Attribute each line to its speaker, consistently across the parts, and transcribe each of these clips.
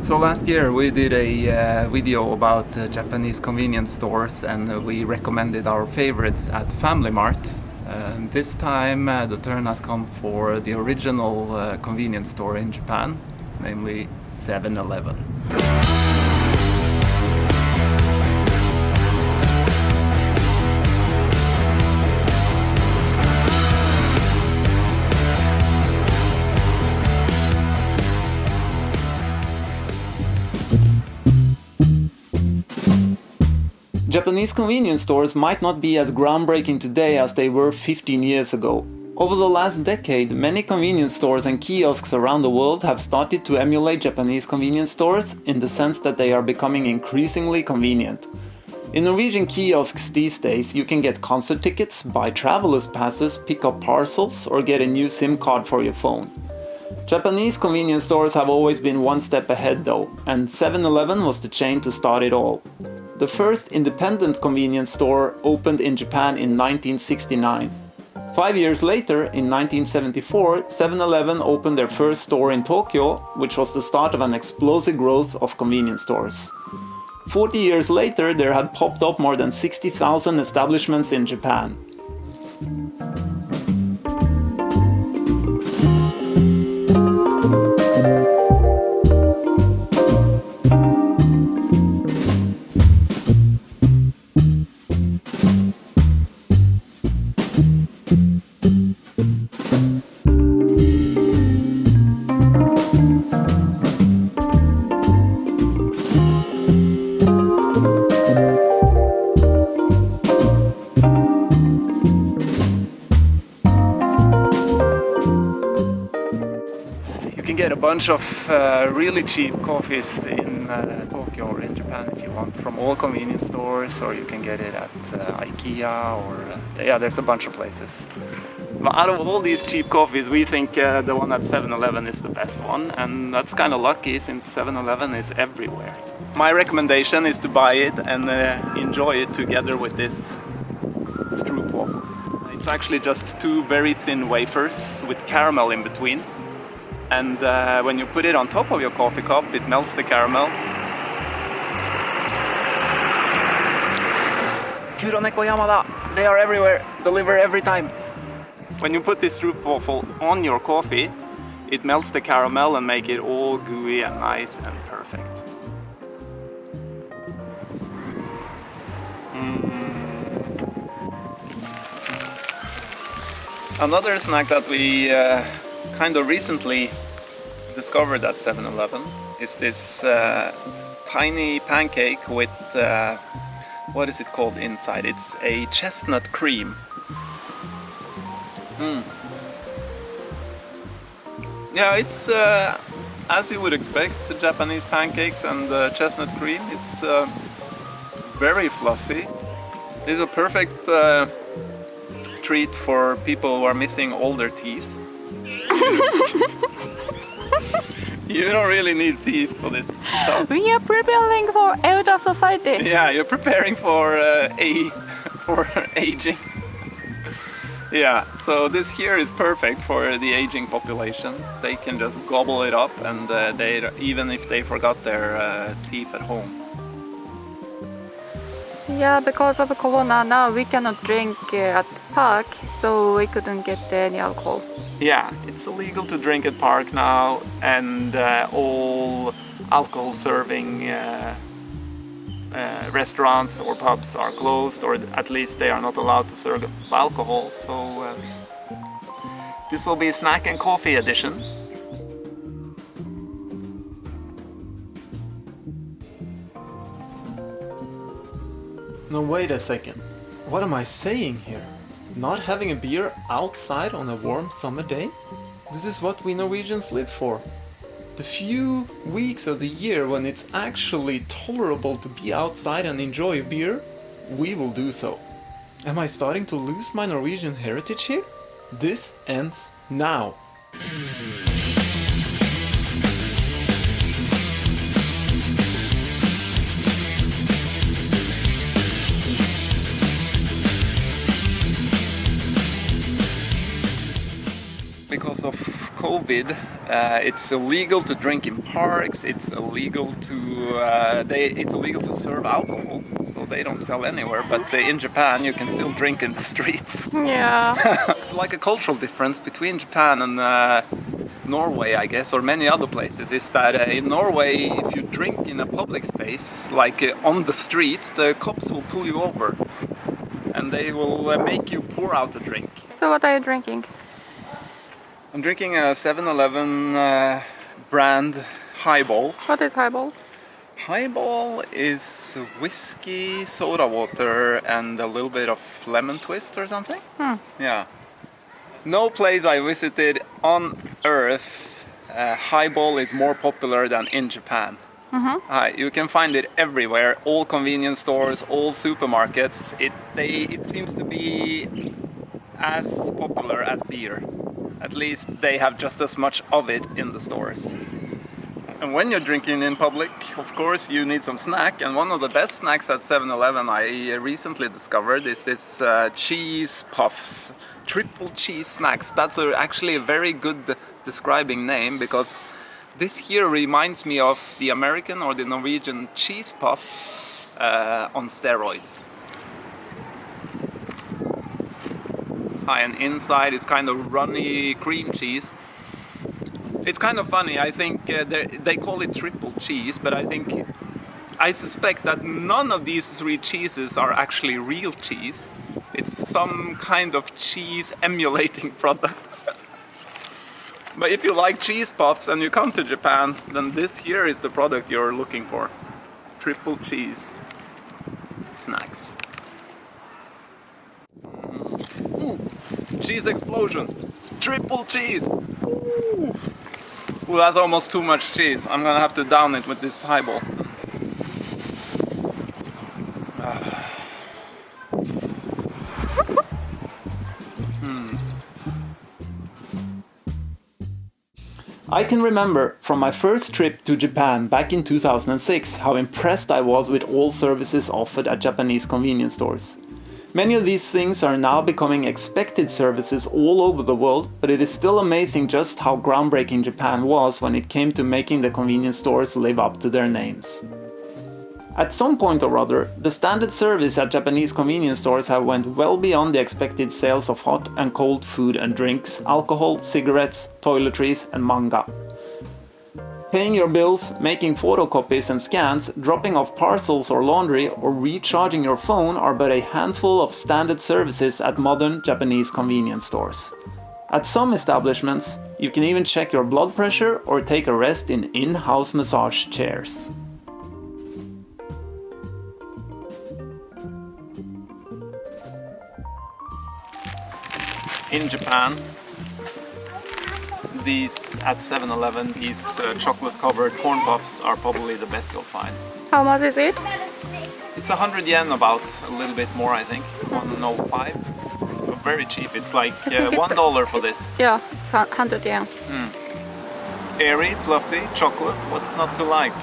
Speaker 1: So last year we did a video about Japanese convenience stores, and we recommended our favorites at Family Mart. This time the turn has come for the original convenience store in Japan, namely 7-Eleven. Japanese convenience stores might not be as groundbreaking today as they were 15 years ago. Over the last decade, many convenience stores and kiosks around the world have started to emulate Japanese convenience stores in the sense that they are becoming increasingly convenient. In Norwegian kiosks these days, you can get concert tickets, buy traveler's passes, pick up parcels, or get a new SIM card for your phone. Japanese convenience stores have always been one step ahead though, and 7-Eleven was the chain to start it all. The first independent convenience store opened in Japan in 1969. 5 years later, in 1974, 7-Eleven opened their first store in Tokyo, which was the start of an explosive growth of convenience stores. 40 years later, there had popped up more than 60,000 establishments in Japan. You can get a bunch of really cheap coffees in Tokyo or in Japan if you want, from all convenience stores, or you can get it at IKEA, or there's a bunch of places. But out of all these cheap coffees, we think the one at 7-Eleven is the best one, and that's kind of lucky since 7-Eleven is everywhere. My recommendation is to buy it and enjoy it together with this stroopwafel. It's actually just two very thin wafers with caramel in between. And when you put it on top of your coffee cup, it melts the caramel. Kuroneko Yamada, they are everywhere, deliver every time. When you put this stroopwafel on your coffee, it melts the caramel and make it all gooey and nice and perfect. Another snack that we kind of recently discovered at 7-Eleven is this tiny pancake with what is it called inside? It's a chestnut cream. Yeah, it's as you would expect, Japanese pancakes and chestnut cream. It's very fluffy. It's a perfect treat for people who are missing all their teeth. You don't really need teeth for this stuff.
Speaker 2: We are preparing for elder society.
Speaker 1: Yeah, you're preparing for aging. Yeah, so this here is perfect for the aging population. They can just gobble it up, and even if they forgot their teeth at home.
Speaker 2: Yeah, because of Corona now we cannot drink at park, so we couldn't get any alcohol.
Speaker 1: Yeah, it's illegal to drink at park now, and all alcohol serving restaurants or pubs are closed, or at least they are not allowed to serve alcohol. So this will be a snack and coffee edition.
Speaker 3: No, wait a second. What am I saying here? Not having a beer outside on a warm summer day? This is what we Norwegians live for. The few weeks of the year when it's actually tolerable to be outside and enjoy a beer, we will do so. Am I starting to lose my Norwegian heritage here? This ends now.
Speaker 1: Because of COVID, it's illegal to drink in parks. It's illegal to serve alcohol, so they don't sell anywhere. But in Japan, you can still drink in the streets.
Speaker 2: Yeah.
Speaker 1: It's like a cultural difference between Japan and Norway, I guess, or many other places. Is that in Norway, if you drink in a public space, like on the street, the cops will pull you over, and they will make you pour out a drink.
Speaker 2: So what are you drinking?
Speaker 1: I'm drinking a 7-Eleven brand highball.
Speaker 2: What is highball?
Speaker 1: Highball is whiskey, soda water, and a little bit of lemon twist or something. Yeah. No place I visited on earth, highball is more popular than in Japan. You can find it everywhere, all convenience stores, all supermarkets. It seems to be as popular as beer. At least they have just as much of it in the stores. And when you're drinking in public, of course, you need some snack. And one of the best snacks at 7-Eleven I recently discovered is this cheese puffs, triple cheese snacks. That's actually a very good describing name, because this here reminds me of the American or the Norwegian cheese puffs on steroids. And inside it's kind of runny cream cheese. It's kind of funny, I think they call it triple cheese, but I suspect that none of these three cheeses are actually real cheese. It's some kind of cheese emulating product. But if you like cheese puffs and you come to Japan, then this here is the product you're looking for. Triple cheese snacks. Ooh, cheese explosion! Triple cheese! Ooh. Ooh, that's almost too much cheese. I'm gonna have to down it with this highball.
Speaker 3: I can remember from my first trip to Japan back in 2006 how impressed I was with all services offered at Japanese convenience stores. Many of these things are now becoming expected services all over the world, but it is still amazing just how groundbreaking Japan was when it came to making the convenience stores live up to their names. At some point or other, the standard service at Japanese convenience stores have went well beyond the expected sales of hot and cold food and drinks, alcohol, cigarettes, toiletries, and manga. Paying your bills, making photocopies and scans, dropping off parcels or laundry, or recharging your phone are but a handful of standard services at modern Japanese convenience stores. At some establishments, you can even check your blood pressure or take a rest in in-house massage chairs.
Speaker 1: In Japan, these at 7-Eleven, these chocolate-covered corn puffs are probably the best you'll find.
Speaker 2: How much is it?
Speaker 1: It's 100 yen, about a little bit more, I think, 105. So very cheap. It's like $1 for this.
Speaker 2: Yeah, it's 100 yen.
Speaker 1: Airy, fluffy, chocolate. What's not to like?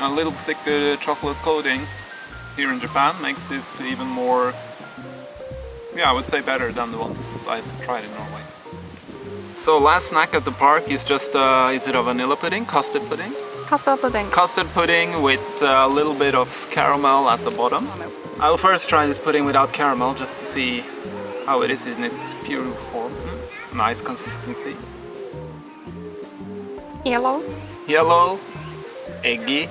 Speaker 1: A little thicker chocolate coating here in Japan makes this even more, I would say better than the ones I've tried in Norway. So last snack at the park is just, is it a vanilla pudding? Custard pudding?
Speaker 2: Custard pudding.
Speaker 1: Custard pudding with a little bit of caramel at the bottom. I'll first try this pudding without caramel just to see how it is in its pure form. Nice consistency.
Speaker 2: Yellow.
Speaker 1: Yellow, eggy.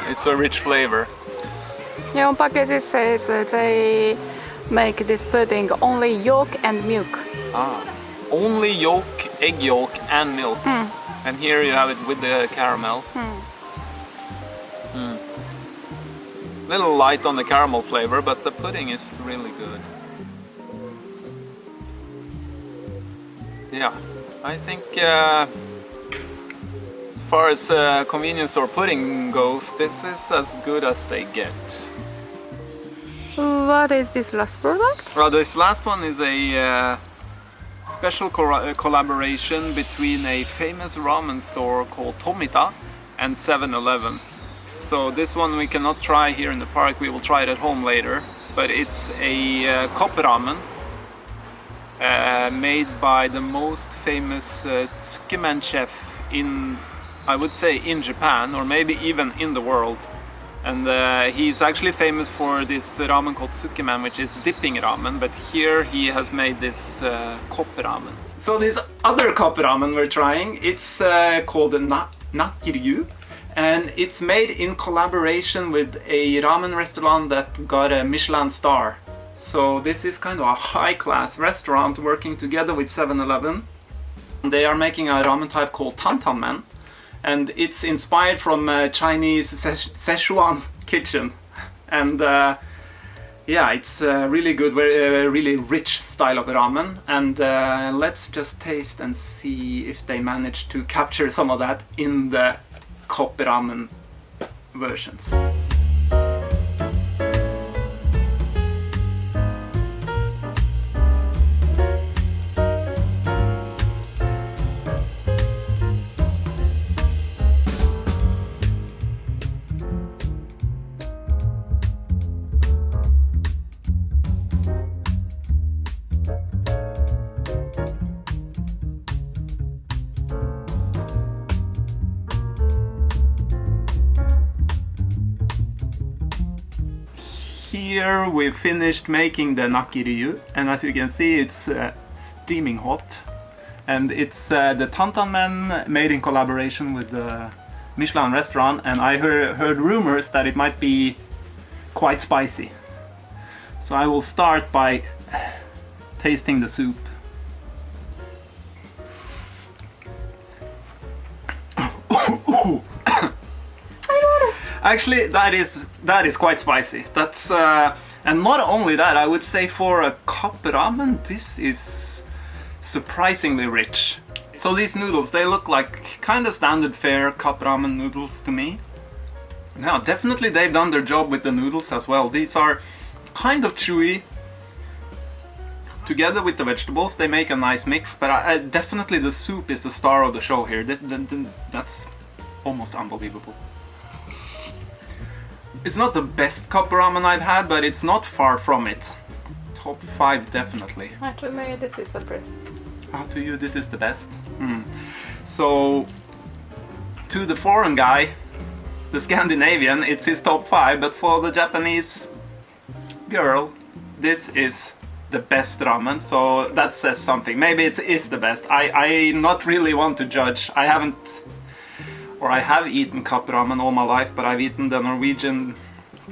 Speaker 1: It's a rich flavor.
Speaker 2: Yeah, on package it says they make this pudding only yolk and milk.
Speaker 1: Only yolk, egg yolk and milk. And here you have it with the caramel. Little light on the caramel flavor, but the pudding is really good. Yeah, I think as far as convenience store pudding goes, this is as good as they get.
Speaker 2: What is this last product?
Speaker 1: Well, this last one is a special collaboration between a famous ramen store called Tomita and 7-Eleven. So this one we cannot try here in the park, we will try it at home later. But it's a cup ramen made by the most famous tsukemen chef in, I would say, in Japan, or maybe even in the world. And he's actually famous for this ramen called tsukemen, which is dipping ramen, but here he has made this cup ramen. So this other cup ramen we're trying, it's called nakiryu, and it's made in collaboration with a ramen restaurant that got a Michelin star. So this is kind of a high-class restaurant working together with 7-Eleven. They are making a ramen type called tantanmen, and it's inspired from Chinese Szechuan kitchen. And yeah, it's really good, really rich style of ramen. And let's just taste and see if they manage to capture some of that in the cup ramen versions. Here we've finished making the nakiryu, and as you can see it's steaming hot, and it's the tantanmen made in collaboration with the Michelin restaurant, and I heard rumors that it might be quite spicy. So I will start by tasting the soup. Actually, that is quite spicy. That's and not only that, I would say for a cup ramen, this is surprisingly rich. So these noodles, they look like kind of standard fare cup ramen noodles to me. Now, definitely they've done their job with the noodles as well. These are kind of chewy. Together with the vegetables, they make a nice mix. But definitely the soup is the star of the show here. That's almost unbelievable. It's not the best cup ramen I've had, but it's not far from it. Top 5 definitely.
Speaker 2: To me this is the best.
Speaker 1: To you this is the best? So, to the foreign guy, the Scandinavian, it's his top 5, but for the Japanese girl, this is the best ramen, so that says something. Maybe it is the best. I not really want to judge. I have eaten cup ramen all my life, but I've eaten the Norwegian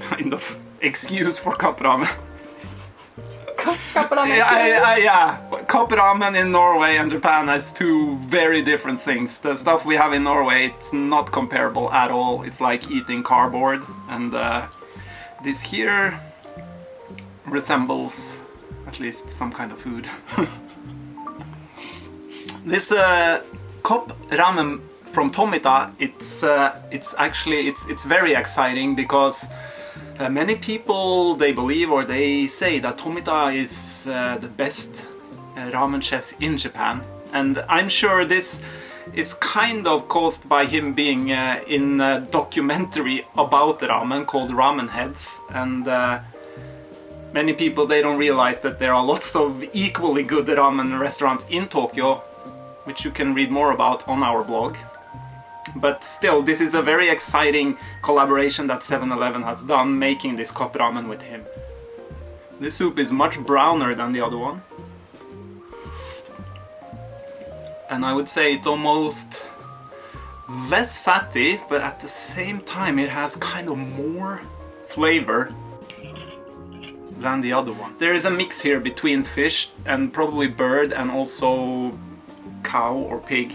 Speaker 1: kind of excuse for cup ramen.
Speaker 2: Cup ramen?
Speaker 1: Yeah. Cup ramen in Norway and Japan is two very different things. The stuff we have in Norway, it's not comparable at all. It's like eating cardboard, and this here resembles at least some kind of food. This cup ramen from Tomita, it's very exciting because many people, they believe or they say that Tomita is the best ramen chef in Japan, and I'm sure this is kind of caused by him being in a documentary about ramen called Ramen Heads, and many people, they don't realize that there are lots of equally good ramen restaurants in Tokyo, which you can read more about on our blog. But still, this is a very exciting collaboration that 7-Eleven has done, making this cup ramen with him. This soup is much browner than the other one. And I would say it's almost less fatty, but at the same time it has kind of more flavor than the other one. There is a mix here between fish and probably bird and also cow or pig.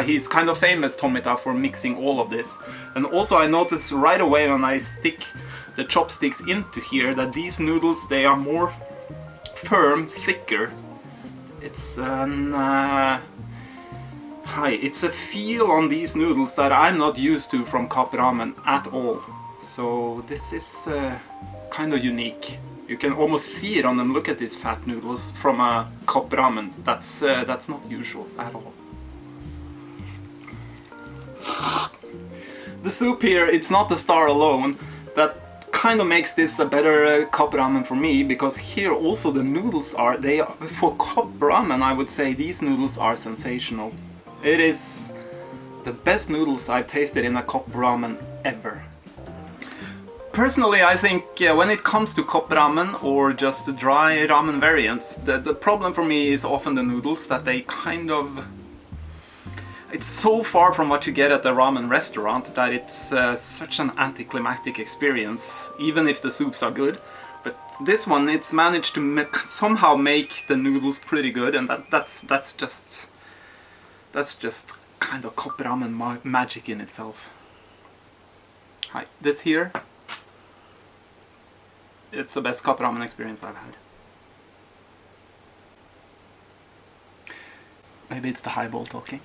Speaker 1: He's kind of famous, Tomita, for mixing all of this. And also I noticed right away when I stick the chopsticks into here that these noodles, they are more firm, thicker. It's it's a feel on these noodles that I'm not used to from cup ramen at all. So this is kind of unique. You can almost see it on them. Look at these fat noodles from a cup ramen. That's not usual at all. The soup here, it's not the star alone. That kind of makes this a better cup ramen for me, because here also the noodles are, for cup ramen I would say these noodles are sensational. It is the best noodles I've tasted in a cup ramen ever. Personally, I think when it comes to cup ramen or just dry ramen variants, the problem for me is often the noodles, that they kind of... It's so far from what you get at a ramen restaurant that it's such an anticlimactic experience, even if the soups are good. But this one, it's managed to somehow make the noodles pretty good, and that's just kind of cup ramen magic in itself. Hi, this here, it's the best cup ramen experience I've had. Maybe it's the highball talking.